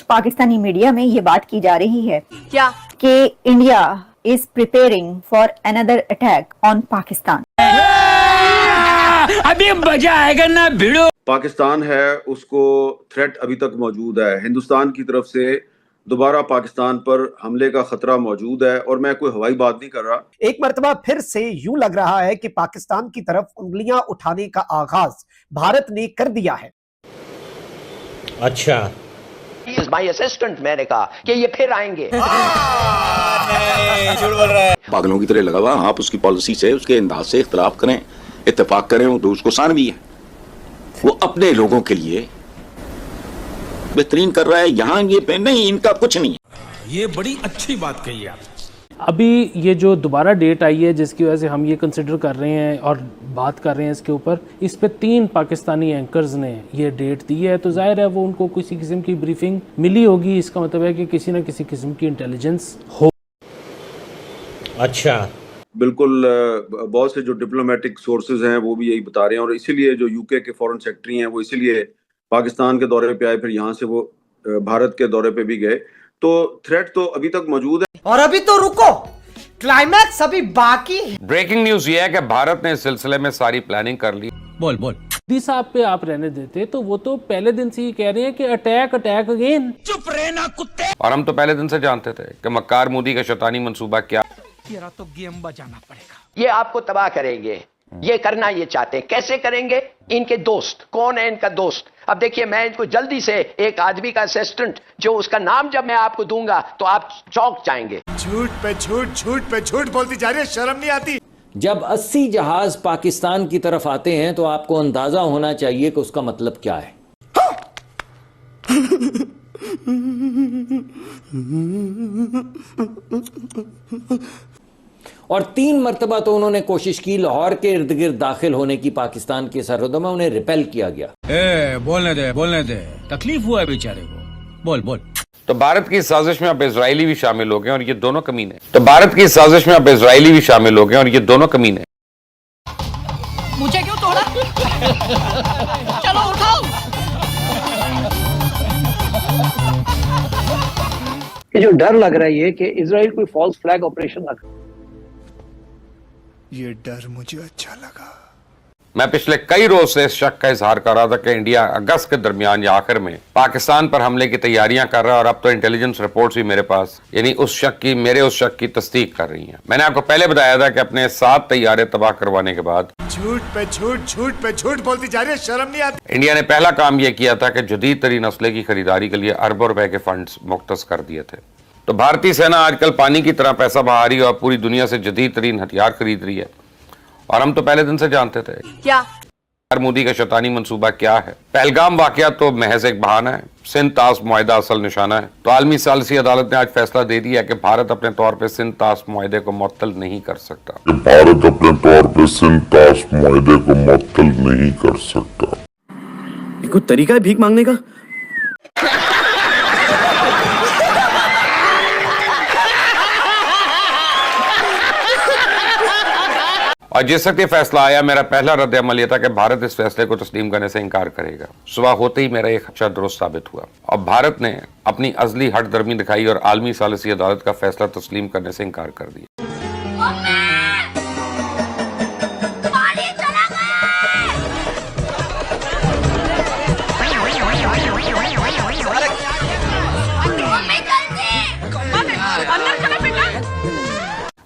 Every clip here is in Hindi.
पाकिस्तानी मीडिया में ये बात की जा रही है क्या कि India is preparing for another attack on Pakistan. अभी मजा आएगा ना भिड़ो। पाकिस्तान है उसको थ्रेट अभी तक मौजूद है, हिंदुस्तान की तरफ से दोबारा पाकिस्तान पर हमले का खतरा मौजूद है और मैं कोई हवाई बात नहीं कर रहा। एक मर्तबा फिर से यूं लग रहा है कि पाकिस्तान की तरफ उंगलियां उठाने का आगाज भारत ने कर दिया है। अच्छा, माय असिस्टेंट, मैंने कहा कि ये फिर आएंगे। पागलों की तरह लगा हुआ, आप उसकी पॉलिसी से, उसके अंदाज से इख्तलाफ करें, इत्तेफाक करें तो उसको सान भी है। वो अपने लोगों के लिए बेहतरीन कर रहा है, यहाँ ये पे नहीं, इनका कुछ नहीं है। ये बड़ी अच्छी बात कही आप। अभी ये जो दोबारा डेट आई है जिसकी वजह से हम ये कंसिडर कर रहे हैं और बात कर रहे हैं इसके ऊपर, इस पे 3 पाकिस्तानी एंकर्स ने ये डेट दी है, तो जाहिर है वो उनको किसी किस्म की ब्रीफिंग मिली होगी। इसका मतलब है कि किसी न किसी किस्म की इंटेलिजेंस हो। अच्छा, बिल्कुल, बहुत से जो डिप्लोमेटिक सोर्सेज हैं वो भी यही बता रहे हैं और इसीलिए जो यूके के फॉरेन सेक्रेटरी हैं वो इसीलिए पाकिस्तान के दौरे पे आए, फिर यहाँ से वो भारत के दौरे पे भी गए। तो थ्रेट तो अभी तक मौजूद है और अभी तो रुको, क्लाइमैक्स अभी बाकी है। ब्रेकिंग न्यूज ये है कि भारत ने इस सिलसिले में सारी प्लानिंग कर ली। बोल बोल। मोदी साहब पे आप रहने देते तो वो तो पहले दिन से ही कह रहे हैं कि अटैक अटैक अगेन। चुप रहना कुत्ते। और हम तो पहले दिन से जानते थे कि मक्कार मोदी का शैतानी मंसूबा क्या। तेरा तो गेम बजाना पड़ेगा। ये आपको तबाह करेंगे, ये करना ये चाहते हैं। कैसे करेंगे? इनके दोस्त, कौन है इनका दोस्त? अब देखिए, मैं इनको जल्दी से एक आदमी का असिस्टेंट, जो उसका नाम जब मैं आपको दूंगा तो आप चौंक जाएंगे। झूठ पे झूठ, झूठ पे झूठ बोलती जा रही है, शर्म नहीं आती। जब 80 जहाज पाकिस्तान की तरफ आते हैं तो आपको अंदाजा होना चाहिए कि उसका मतलब क्या है। और 3 मरतबा तो उन्होंने कोशिश की लाहौर के इर्द गिर्द दाखिल होने की, पाकिस्तान के सरहदों में उन्हें रिपेल किया गया। बोलने दे, तकलीफ हुआ है बेचारे को। बोल बोल। तो भारत की साजिश में अब इजरायली भी शामिल हो गए और ये दोनों कमीने। तो भारत की साजिश में अब इजरायली भी शामिल हो गए और ये दोनों कमीने। मुझे क्यों तोड़ा? चलो उठाओ। ये जो डर लग रहा है कि इजराइल कोई फॉल्स फ्लैग ऑपरेशन ना करे, ये डर मुझे अच्छा लगा। मैं पिछले कई रोज से इस शक का इजहार कर रहा था कि इंडिया अगस्त के दरमियान या आखिर में पाकिस्तान पर हमले की तैयारियां कर रहा है और अब तो इंटेलिजेंस रिपोर्ट्स भी मेरे पास, यानी मेरे उस शक की तस्दीक कर रही हैं। मैंने आपको पहले बताया था कि अपने 7 तैयारे तबाह करवाने के बाद झूठ पे झूठ, झूठ पे झूठ बोलती जा रही है, शर्म नहीं आती। इंडिया ने पहला काम यह किया था कि जदीद तरीन असले की खरीदारी के लिए अरबों रुपए के फंड्स मुख्तस कर दिए थे। तो भारतीय सेना आजकल पानी की तरह पैसा बहा रही है और पूरी दुनिया से जदीद तरीन हथियार खरीद रही है। और हम तो पहले दिन से जानते थे क्या मोदी का शैतानी मंसूबा क्या है। पहलगाम वाकया तो महज एक बहाना है, सिंध ताश मुआहिदा असल निशाना है। तो आलमी सालिसी अदालत ने आज फैसला दे दिया कि भारत अपने तौर पर सिंध ताश मुआहिदे को मुअत्तल नहीं कर सकता। भारत अपने तौर पर सिंध ताश मुआहिदे को मुअत्तल नहीं कर सकता। ये कोई तरीका है भीख मांगने का? और जिस वक्त ये फैसला आया, मेरा पहला रद्द अमल यह था कि भारत इस फैसले को तस्लीम करने से इनकार करेगा। सुबह होते ही मेरा एक खदशा दुरुस्त साबित हुआ और भारत ने अपनी अजली हट दर्मी दिखाई और आलमी सालिसी अदालत का फैसला तस्लीम करने से इनकार कर दिया।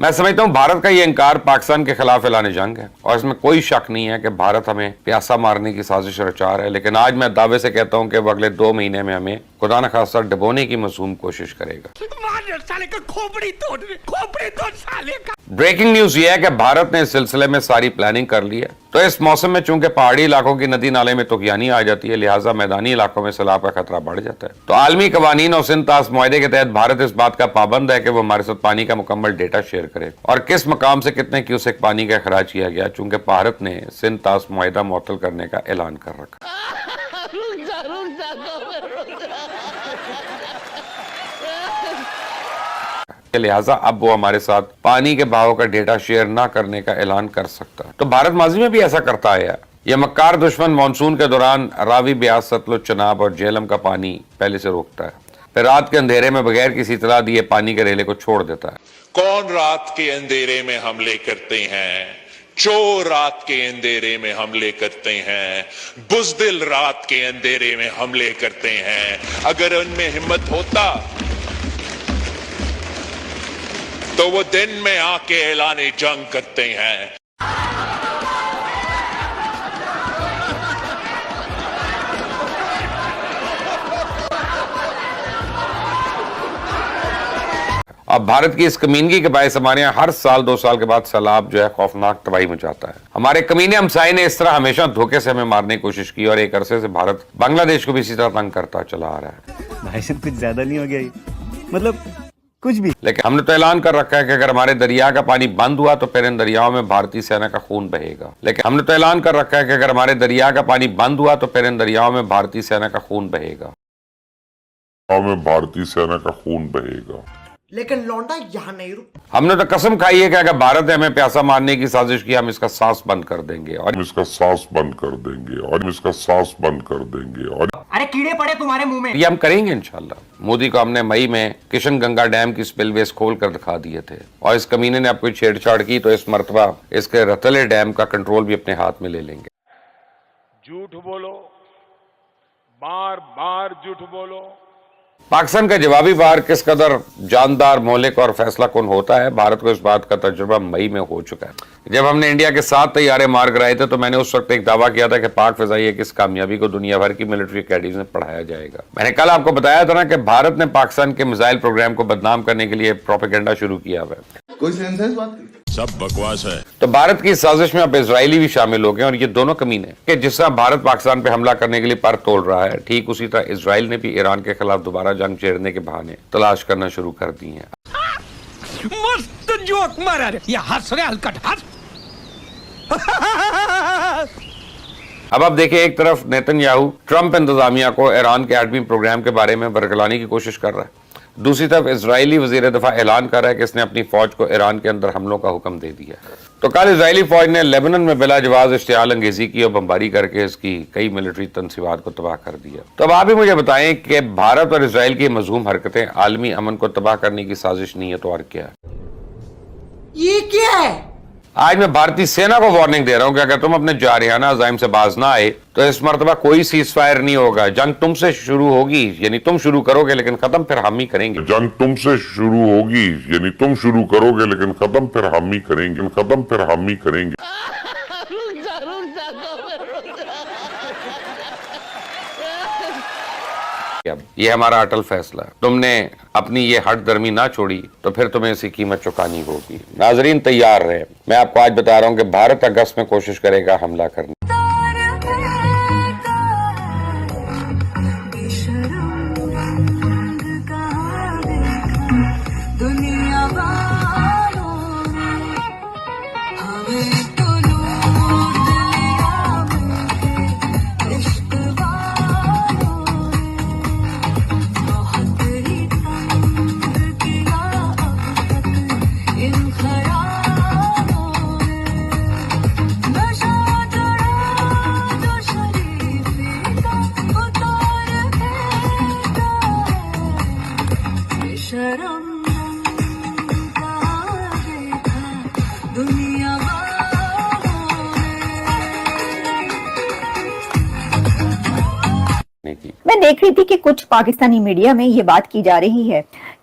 मैं समझता हूं भारत का ये इंकार पाकिस्तान के खिलाफ ऐलान जंग है और इसमें कोई शक नहीं है कि भारत हमें प्यासा मारने की साजिश रचा रहा है। लेकिन आज मैं दावे से कहता हूं कि वो अगले 2 महीने में हमें खुदा न खासा डुबोने की मासूम कोशिश करेगा। साले का खोपड़ी तोड़ साले का। ब्रेकिंग न्यूज ये है कि भारत ने इस सिलसिले में सारी प्लानिंग कर ली है। तो इस मौसम में चूंकि पहाड़ी इलाकों की नदी नाले में तुगयानी आ जाती है, लिहाजा मैदानी इलाकों में सैलाब का खतरा बढ़ जाता है। तो आलमी कवानीन और सिंध ताश मुआहिदे के तहत भारत इस बात का पाबंद है कि वो हमारे साथ पानी का मुकम्मल डेटा शेयर करे और किस मकाम से कितने क्यूसेक पानी का अखराज किया गया, चूंकि भारत ने सिंध ताश मुआहिदा मुअत्तल करने का ऐलान कर रखा। लिहाजा अब वो हमारे साथ पानी के बहाव का डेटा शेयर ना करने का ऐलान कर सकता है। तो भारत माजी में भी ऐसा करता आया। यह मक्कार दुश्मन मानसून के दौरान रावी, ब्यास, सतलुज, चनाब और झेलम का पानी पहले से रोकता है। फिर रात के अंधेरे में बगैर किसी इतला दिए पानी के रेले को छोड़ देता है। कौन रात के अंधेरे में हमले करते हैं? चोर रात के अंधेरे में हमले करते हैं, बुज़दिल रात के अंधेरे में हमले करते हैं। अगर उनमें हिम्मत होता तो वो दिन में आके ऐलाने जंग करते हैं। अब भारत की इस कमीनगी के बायस हमारे यहाँ हर साल 2 साल के बाद सैलाब जो है खौफनाक तबाही मचाता है। हमारे कमीने हमसाये ने इस तरह हमेशा धोखे से हमें मारने की कोशिश की और एक अरसे से भारत बांग्लादेश को भी इसी तरह तंग करता चला आ रहा है। भाई साहब कुछ ज्यादा नहीं हो गया ये? मतलब कुछ भी। लेकिन हमने तो ऐलान कर रखा है कि अगर हमारे दरिया का पानी बंद हुआ तो फिर इन दरियाओं में भारतीय सेना का खून बहेगा। लेकिन हमने तो ऐलान कर रखा है कि अगर हमारे दरिया का पानी बंद हुआ तो फिर इन दरियाओं में भारतीय सेना का खून बहेगा। भारतीय सेना का खून बहेगा। लेकिन लौंडा यहाँ नहीं रुक। हमने तो कसम खाई है कि अगर भारत ने हमें प्यासा मारने की साजिश की हम इसका सांस बंद कर देंगे और इसका सांस बंद कर देंगे और इसका सांस बंद कर देंगे और अरे कीड़े पड़े तुम्हारे मुंह में। ये हम करेंगे इंशाल्लाह। मोदी को हमने मई में किशन गंगा डैम की स्पिलवेज खोल कर दिखा दिए थे और इस कमीने ने अब कोई छेड़छाड़ की तो इस मर्तबा इसके रतले डैम का कंट्रोल भी अपने हाथ में ले लेंगे। झूठ बोलो, बार बार झूठ बोलो। पाकिस्तान का जवाबी वार किस कदर जानदार, मौलिक और फैसला कुन होता है, भारत को इस बात का तजुर्बा मई में हो चुका है। जब हमने इंडिया के 7 तैयारे मार गिराए थे तो मैंने उस वक्त एक दावा किया था कि पाक फिजाई की इस कामयाबी को दुनिया भर की मिलिट्री अकेडमीज में पढ़ाया जाएगा। मैंने कल आपको बताया था ना कि भारत ने पाकिस्तान के मिसाइल प्रोग्राम को बदनाम करने के लिए प्रोपेगेंडा शुरू किया हुआ है। कोई सेंस है इस बात की? सब बकवास है। तो भारत की साजिश में अब इजरायली भी शामिल हो गए और ये दोनों कमीने कि जिस तरह भारत पाकिस्तान पे हमला करने के लिए पर तोड़ रहा है, ठीक उसी तरह इजराइल ने भी ईरान के खिलाफ दोबारा जंग छेड़ने के बहाने तलाश करना शुरू कर दी है। मस्त जोक मारा रे, ये हंस रहे हलकट हंस। अब देखिए, एक तरफ नेतन्याहू ट्रंप इंतजामिया को ईरान के एटमी प्रोग्राम के बारे में बरगलाने की कोशिश कर रहा है, दूसरी तरफ इजरायली वजीर दफा ऐलान कर रहा है कि इसने अपनी फौज को ईरान के अंदर हमलों का हुक्म दे दिया। तो कल इजरायली फौज ने लेबनान में बिला जवाब इश्तियाल अंगेजी की और बमबारी करके इसकी कई मिलिट्री तंसीबात को तबाह कर दिया। तो अब आप ही मुझे बताएं कि भारत और इजरायल की मजहूम हरकतें आलमी अमन को तबाह करने की साजिश नहीं है तो और क्या है? ये क्या है? आज मैं भारतीय सेना को वार्निंग दे रहा हूं कि अगर तुम अपने जारियाना अज़ाइम से बाज ना आए तो इस मर्तबा कोई सीज फायर नहीं होगा। जंग तुमसे शुरू होगी, यानी तुम शुरू करोगे, लेकिन खत्म फिर हम ही करेंगे। जंग तुमसे शुरू होगी, यानी तुम शुरू करोगे, लेकिन खत्म फिर हम ही करेंगे। खत्म फिर हम ही करेंगे। ये हमारा अटल फैसला है। तुमने अपनी ये हट दर्मी ना छोड़ी तो फिर तुम्हें इसकी कीमत चुकानी होगी। नाजरीन तैयार रहे, मैं आपको आज बता रहा हूं कि भारत अगस्त में कोशिश करेगा हमला करने। मैं देख रही थी कि कुछ पाकिस्तानी मीडिया में ये बात की जा रही है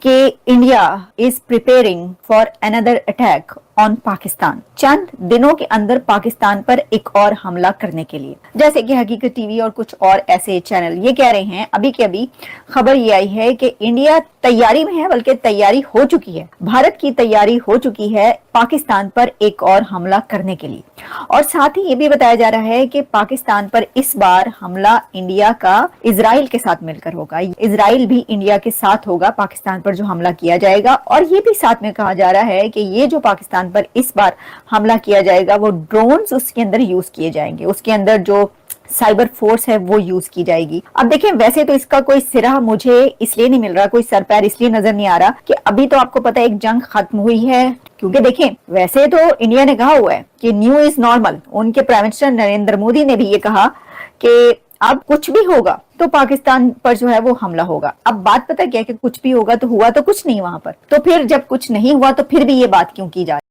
कि India is preparing for another attack on Pakistan, चंद दिनों के अंदर पाकिस्तान पर एक और हमला करने के लिए। जैसे कि हकीकत टीवी और कुछ और ऐसे चैनल ये कह रहे हैं, अभी के अभी खबर ये आई है कि इंडिया तैयारी में है, बल्कि तैयारी हो चुकी है, भारत की तैयारी हो चुकी है पाकिस्तान पर एक और हमला करने के लिए। और साथ ही ये भी बताया जा रहा है कि पाकिस्तान पर इस बार हमला इंडिया का इजराइल के साथ मिलकर होगा। इजराइल भी इंडिया के साथ होगा पाकिस्तान पर जो हमला किया जाएगा। और ये भी साथ में कहा जा रहा है कि ये जो पाकिस्तान पर इस बार हमला किया जाएगा वो ड्रोन्स उसके अंदर यूज किए जाएंगे, उसके अंदर जो साइबर फोर्स है वो यूज की जाएगी। अब देखें, वैसे तो इसका कोई सिरा मुझे इसलिए नहीं मिल रहा, कोई सर पैर इसलिए नजर नहीं आ रहा कि अभी तो आपको पता है एक जंग खत्म हुई है। क्योंकि देखें, वैसे तो इंडिया ने कहा हुआ है कि न्यू इज नॉर्मल। उनके प्राइम मिनिस्टर नरेंद्र मोदी ने भी ये कहा कि अब कुछ भी होगा तो पाकिस्तान पर जो है वो हमला होगा। अब बात पता क्या है कि कुछ भी होगा तो हुआ तो कुछ नहीं वहां पर, तो फिर जब कुछ नहीं हुआ तो फिर भी ये बात क्यों की जा रही है?